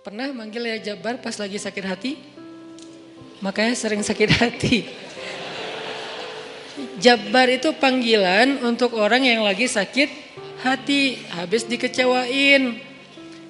Pernah manggil ya Jabbar pas lagi sakit hati? Makanya sering sakit hati. Jabbar itu panggilan untuk orang yang lagi sakit hati. Habis dikecewain.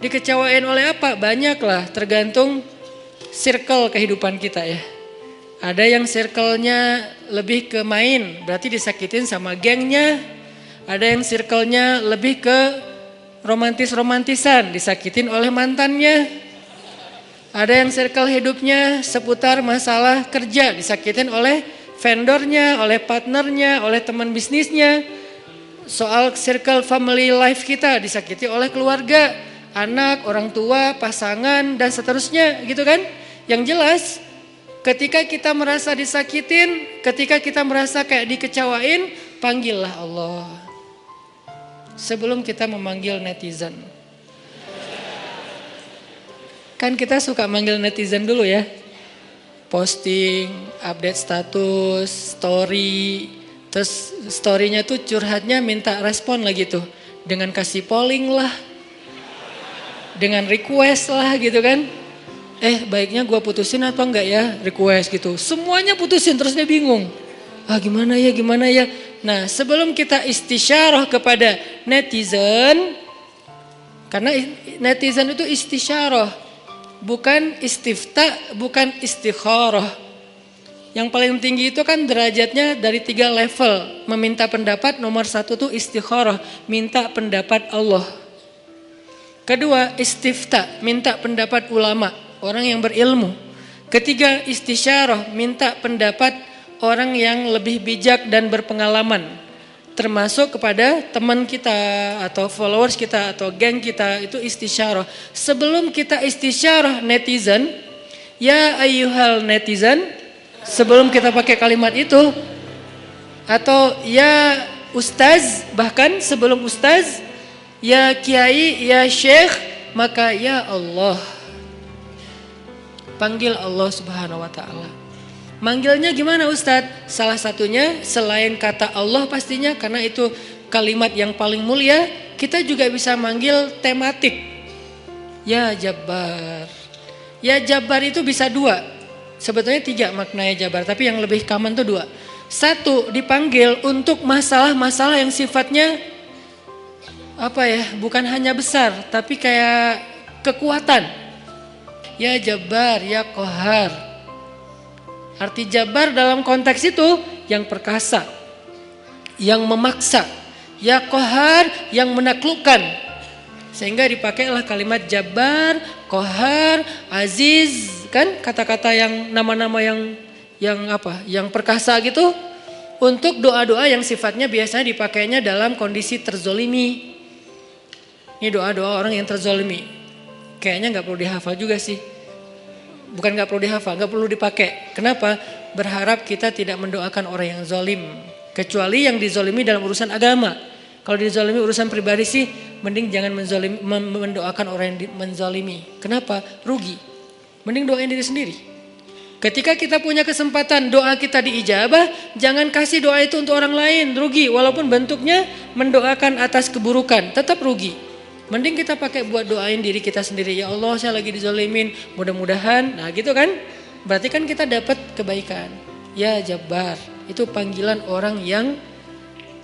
Dikecewain oleh apa? Banyak lah, tergantung circle kehidupan kita ya. Ada yang circle-nya lebih ke main, berarti disakitin sama gengnya. Ada yang circle-nya lebih ke romantis-romantisan, disakitin oleh mantannya. Ada yang circle hidupnya seputar masalah kerja, disakitin oleh vendornya, oleh partnernya, oleh teman bisnisnya. Soal circle family life kita disakiti oleh keluarga, anak, orang tua, pasangan, dan seterusnya gitu kan. Yang jelas ketika kita merasa disakitin, ketika kita merasa kayak dikecewain, panggillah Allah. Sebelum kita memanggil netizen. Kan kita suka manggil netizen dulu ya. Posting, update status, story. Terus storynya tuh curhatnya minta respon lagi tuh. Dengan kasih polling lah. Dengan request lah gitu kan. Baiknya gue putusin atau enggak ya, request gitu. Semuanya putusin terus dia bingung. Gimana ya. Nah sebelum kita istisyarah kepada netizen. Karena netizen itu istisyarah. Bukan istifta, bukan istikharah. Yang paling tinggi itu kan derajatnya dari 3 level. Meminta pendapat nomor 1 tuh istikharah. Minta pendapat Allah. Kedua istifta, minta pendapat ulama. Orang yang berilmu. Ketiga istisyarah, minta pendapat orang yang lebih bijak dan berpengalaman. Termasuk kepada teman kita atau followers kita atau geng kita, itu istisyarah. Sebelum kita istisyarah netizen, ya ayyuhal netizen, sebelum kita pakai kalimat itu, atau ya ustaz, bahkan sebelum ustaz, ya kiai, ya syekh, maka ya Allah. Panggil Allah Subhanahu wa ta'ala. Manggilnya gimana Ustadz? Salah satunya selain kata Allah pastinya, karena itu kalimat yang paling mulia, kita juga bisa manggil tematik. Ya Jabbar. Ya Jabbar itu bisa 2. Sebetulnya 3 maknanya Jabbar, tapi yang lebih common itu 2. 1, dipanggil untuk masalah-masalah yang sifatnya bukan hanya besar, tapi kayak kekuatan. Ya Jabbar, ya Qahar. Arti Jabbar dalam konteks itu yang perkasa, yang memaksa, ya Qahar yang menaklukkan. Sehingga dipakailah kalimat Jabbar, Qahar, Aziz, kan kata-kata yang nama-nama yang perkasa gitu untuk doa-doa yang sifatnya biasanya dipakainya dalam kondisi terzolimi. Ini doa-doa orang yang terzolimi. Kayaknya nggak perlu dihafal juga sih. Bukan gak perlu dihafal, gak perlu dipakai. Kenapa? Berharap kita tidak mendoakan orang yang zolim. Kecuali yang dizolimi dalam urusan agama. Kalau dizolimi urusan pribadi sih, mending jangan mendoakan orang yang menzolimi. Kenapa? Rugi. Mending doain diri sendiri. Ketika kita punya kesempatan doa kita diijabah, jangan kasih doa itu untuk orang lain. Rugi, walaupun bentuknya mendoakan atas keburukan, tetap rugi. Mending kita pakai buat doain diri kita sendiri. Ya Allah, saya lagi dizolimin, mudah-mudahan. Nah gitu kan, berarti kan kita dapat kebaikan. Ya Jabbar, itu panggilan orang yang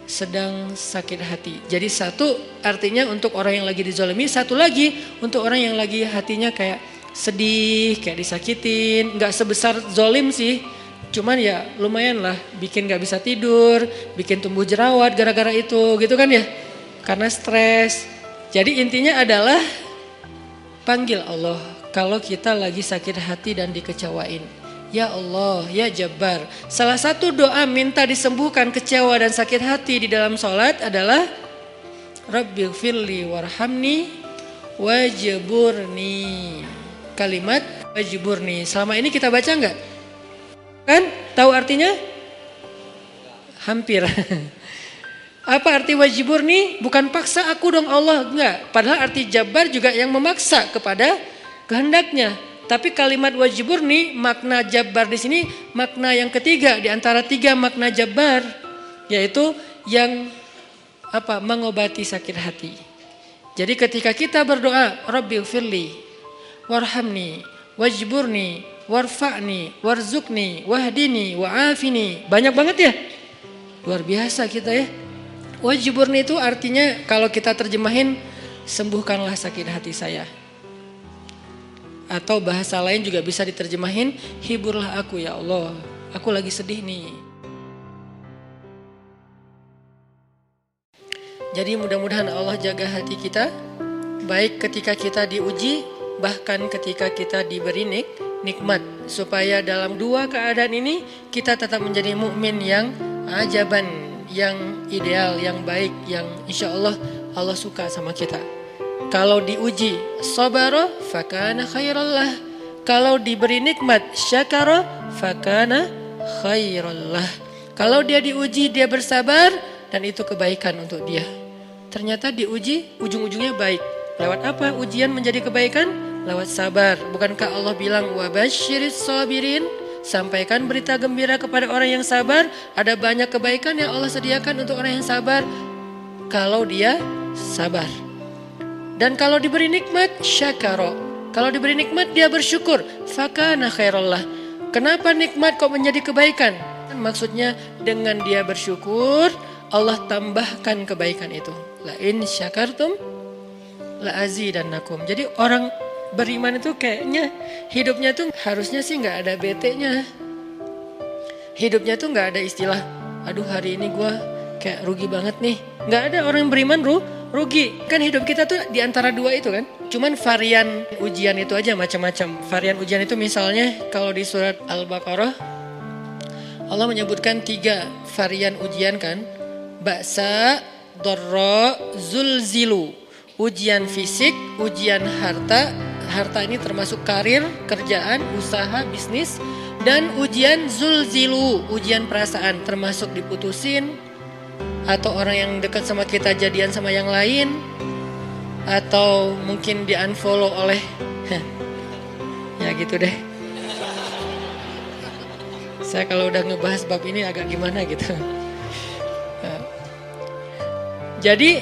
sedang sakit hati. Jadi 1 artinya untuk orang yang lagi dizolimi, 1 lagi untuk orang yang lagi hatinya kayak sedih, kayak disakitin. Gak sebesar zolim sih, cuman ya lumayan lah, bikin gak bisa tidur, bikin tumbuh jerawat gara-gara itu gitu kan ya. Karena stres. Jadi intinya adalah panggil Allah kalau kita lagi sakit hati dan dikecewain. Ya Allah, ya Jabbar. Salah satu doa minta disembuhkan kecewa dan sakit hati di dalam sholat adalah Rabbighfirli warhamni wajburni. Kalimat wajburni. Selama ini kita baca enggak? Kan? Tahu artinya? Hampir. Apa arti wajburni? Bukan paksa aku dong Allah, enggak. Padahal arti Jabbar juga yang memaksa kepada kehendaknya. Tapi kalimat wajburni, makna Jabbar di sini makna yang ketiga di antara 3 makna Jabbar, yaitu yang mengobati sakit hati. Jadi ketika kita berdoa, Rabbighfirli, warhamni, wajburni, warfa'ni, warzukni, wahdini, wa'afini. Banyak banget ya. Luar biasa kita ya. Wajburni itu artinya kalau kita terjemahin, sembuhkanlah sakit hati saya. Atau bahasa lain juga bisa diterjemahin, hiburlah aku ya Allah, aku lagi sedih nih. Jadi mudah-mudahan Allah jaga hati kita, baik ketika kita diuji, bahkan ketika kita diberi nikmat. Supaya dalam dua keadaan ini kita tetap menjadi mukmin yang ajaban, yang ideal, yang baik, yang insya Allah Allah suka sama kita. Kalau diuji sabara fakana khairallah. Kalau diberi nikmat syakara fakana khairallah. Kalau dia diuji dia bersabar dan itu kebaikan untuk dia. Ternyata diuji ujung-ujungnya baik. Lewat apa ujian menjadi kebaikan? Lewat sabar. Bukankah Allah bilang wabasyiris sabirin? Sampaikan berita gembira kepada orang yang sabar. Ada banyak kebaikan yang Allah sediakan untuk orang yang sabar. Kalau dia sabar. Dan kalau diberi nikmat syakara. Kalau diberi nikmat dia bersyukur. Fakana khairallah. Kenapa nikmat kok menjadi kebaikan? Maksudnya dengan dia bersyukur Allah tambahkan kebaikan itu. La in syakartum la azidannakum. Jadi orang beriman itu kayaknya hidupnya tuh harusnya sih nggak ada bete-nya. Hidupnya tuh nggak ada istilah, aduh hari ini gue kayak rugi banget nih. Nggak ada orang yang beriman rugi. Kan hidup kita tuh di antara dua itu kan. Cuman varian ujian itu aja macam-macam. Varian ujian itu misalnya kalau di surat Al-Baqarah Allah menyebutkan 3 varian ujian kan. Ba'sa, dharra, zulzilu. Ujian fisik, ujian harta. Harta ini termasuk karir, kerjaan, usaha, bisnis. Dan ujian zulzilu, ujian perasaan termasuk diputusin. Atau orang yang dekat sama kita jadian sama yang lain. Atau mungkin di unfollow oleh ya gitu deh. Saya kalau udah ngebahas bab ini agak gimana gitu. Jadi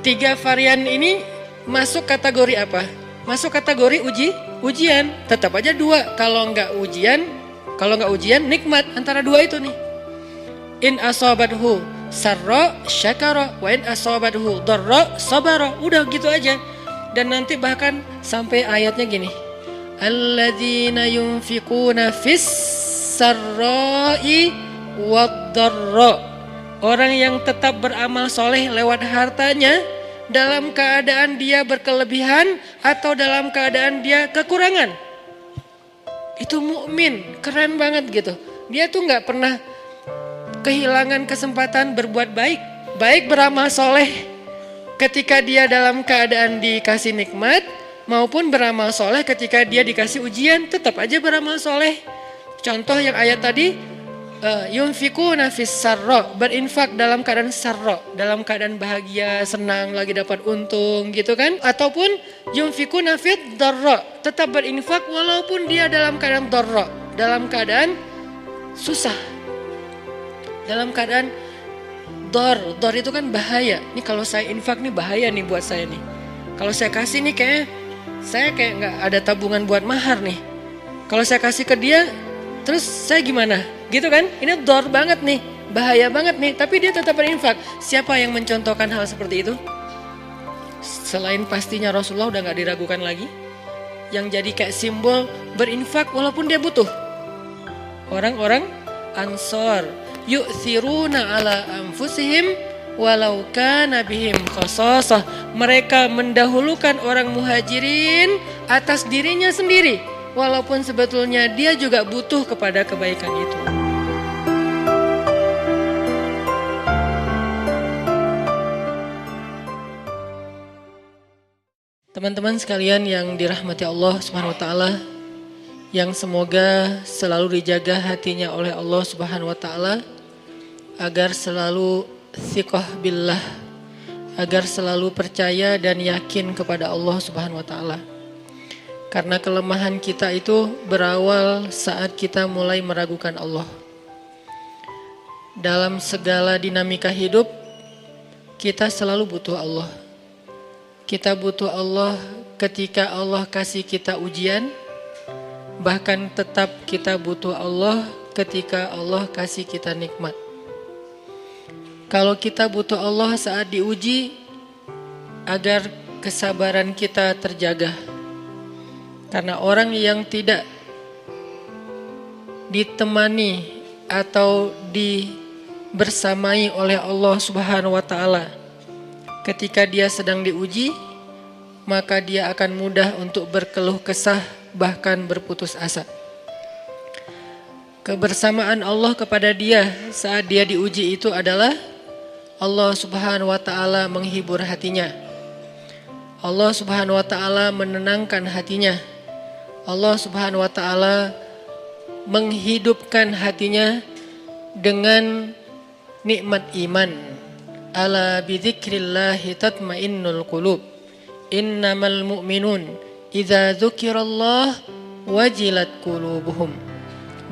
3 varian ini masuk kategori apa? Masuk kategori ujian. Tetap aja 2. Kalau nggak ujian nikmat. Antara 2 itu nih. In asabathu sarra syakara wa in asabathu dharra sabara. Udah gitu aja. Dan nanti bahkan sampai ayatnya gini. Alladzina yunfiquna fis sarra'i wad dharra. Orang yang tetap beramal soleh lewat hartanya dalam keadaan dia berkelebihan atau dalam keadaan dia kekurangan. Itu mukmin, keren banget gitu. Dia tuh nggak pernah kehilangan kesempatan berbuat baik. Baik beramal soleh ketika dia dalam keadaan dikasih nikmat maupun beramal soleh ketika dia dikasih ujian tetap aja beramal soleh. Contoh yang ayat tadi. Yunfikuna fis sarra, berinfak dalam keadaan sarra, dalam keadaan bahagia, senang, lagi dapat untung gitu kan. Ataupun yunfikuna fit dharra, tetap berinfak walaupun dia dalam keadaan dharra, dalam keadaan susah. Dalam keadaan dor itu kan bahaya. Ini kalau saya infak nih bahaya nih buat saya nih. Kalau saya kasih nih saya kayak nggak ada tabungan buat mahar nih. Kalau saya kasih ke dia, terus saya gimana? Gitu kan? Ini dor banget nih, bahaya banget nih. Tapi dia tetap berinfak. Siapa yang mencontohkan hal seperti itu? Selain pastinya Rasulullah udah gak diragukan lagi. Yang jadi kayak simbol berinfak walaupun dia butuh. Orang-orang Ansor. Yu'thiruna ala anfusihim walau kana bihim khasasah. Mereka mendahulukan orang muhajirin atas dirinya sendiri. Walaupun sebetulnya dia juga butuh kepada kebaikan itu. Teman-teman sekalian yang dirahmati Allah Subhanahu wa taala, yang semoga selalu dijaga hatinya oleh Allah Subhanahu wa taala agar selalu thiqah billah, agar selalu percaya dan yakin kepada Allah Subhanahu wa taala. Karena kelemahan kita itu berawal saat kita mulai meragukan Allah. Dalam segala dinamika hidup, kita selalu butuh Allah. Kita butuh Allah ketika Allah kasih kita ujian. Bahkan tetap kita butuh Allah ketika Allah kasih kita nikmat. Kalau kita butuh Allah saat diuji, agar kesabaran kita terjaga. Karena orang yang tidak ditemani atau dibersamai oleh Allah Subhanahu wa taala ketika dia sedang diuji, maka dia akan mudah untuk berkeluh kesah, bahkan berputus asa. Kebersamaan Allah kepada dia saat dia diuji itu adalah Allah Subhanahu wa taala menghibur hatinya. Allah Subhanahu wa taala menenangkan hatinya. Allah Subhanahu wa taala menghidupkan hatinya dengan nikmat iman. Ala bidzikrillahi tatmainnul qulub. Innamal mu'minun idza dzukirallah wajilat qulubuhum.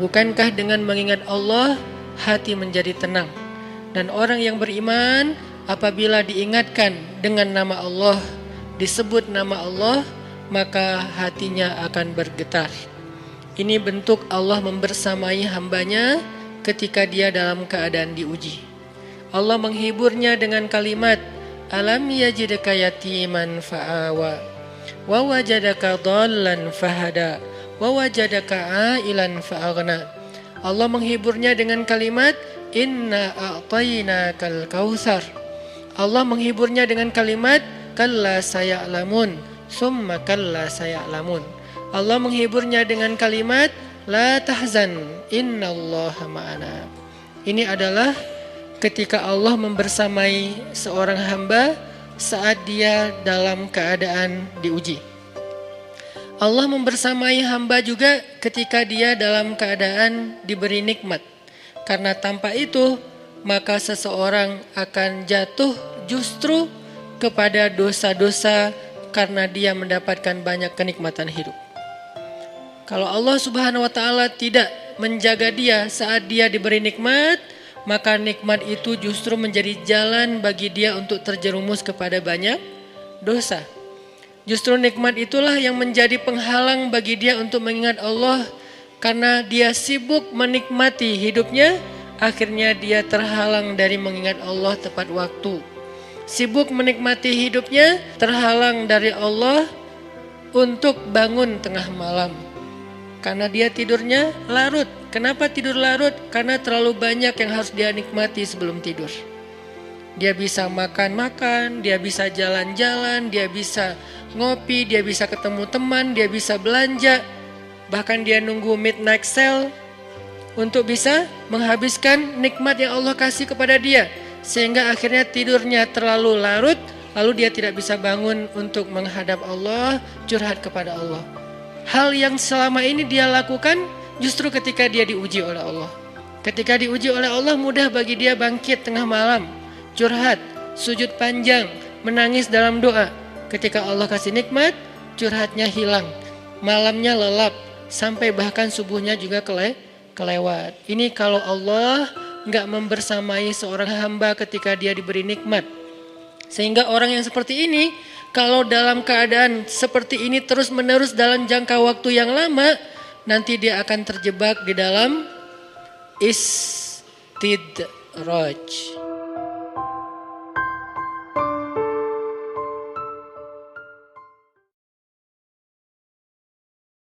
Bukankah dengan mengingat Allah hati menjadi tenang? Dan orang yang beriman apabila diingatkan dengan nama Allah, disebut nama Allah, maka hatinya akan bergetar. Ini bentuk Allah membersamai hambanya ketika dia dalam keadaan diuji. Allah menghiburnya dengan kalimat, alam yajidka yatiman fa'awa, wa wajadaka dhallan fahada, wa wajadaka ailan fa'aghna. Allah menghiburnya dengan kalimat, inna a'tainakal kautsar. Allah menghiburnya dengan kalimat, kalla saya'lamun, summa kalla saya'lamun. Allah menghiburnya dengan kalimat, la tahzan, innallaha ma'ana. Ini adalah ketika Allah membersamai seorang hamba saat dia dalam keadaan diuji. Allah membersamai hamba juga ketika dia dalam keadaan diberi nikmat. Karena tanpa itu, maka seseorang akan jatuh justru kepada dosa-dosa karena dia mendapatkan banyak kenikmatan hidup. Kalau Allah Subhanahu wa taala tidak menjaga dia saat dia diberi nikmat, maka nikmat itu justru menjadi jalan bagi dia untuk terjerumus kepada banyak dosa. Justru nikmat itulah yang menjadi penghalang bagi dia untuk mengingat Allah. Karena dia sibuk menikmati hidupnya, akhirnya dia terhalang dari mengingat Allah tepat waktu. Sibuk menikmati hidupnya, terhalang dari Allah untuk bangun tengah malam. Karena dia tidurnya larut. Kenapa tidur larut? Karena terlalu banyak yang harus dia nikmati sebelum tidur. Dia bisa makan-makan, dia bisa jalan-jalan, dia bisa ngopi, dia bisa ketemu teman, dia bisa belanja. Bahkan dia nunggu midnight sale untuk bisa menghabiskan nikmat yang Allah kasih kepada dia. Sehingga akhirnya tidurnya terlalu larut, lalu dia tidak bisa bangun untuk menghadap Allah, curhat kepada Allah. Hal yang selama ini dia lakukan justru ketika dia diuji oleh Allah. Ketika diuji oleh Allah, mudah bagi dia bangkit tengah malam, curhat, sujud panjang, menangis dalam doa. Ketika Allah kasih nikmat, curhatnya hilang, malamnya lelap, sampai bahkan subuhnya juga kelewat. Ini kalau Allah enggak membersamai seorang hamba ketika dia diberi nikmat. Sehingga orang yang seperti ini, kalau dalam keadaan seperti ini terus menerus dalam jangka waktu yang lama, nanti dia akan terjebak di dalam istidraj.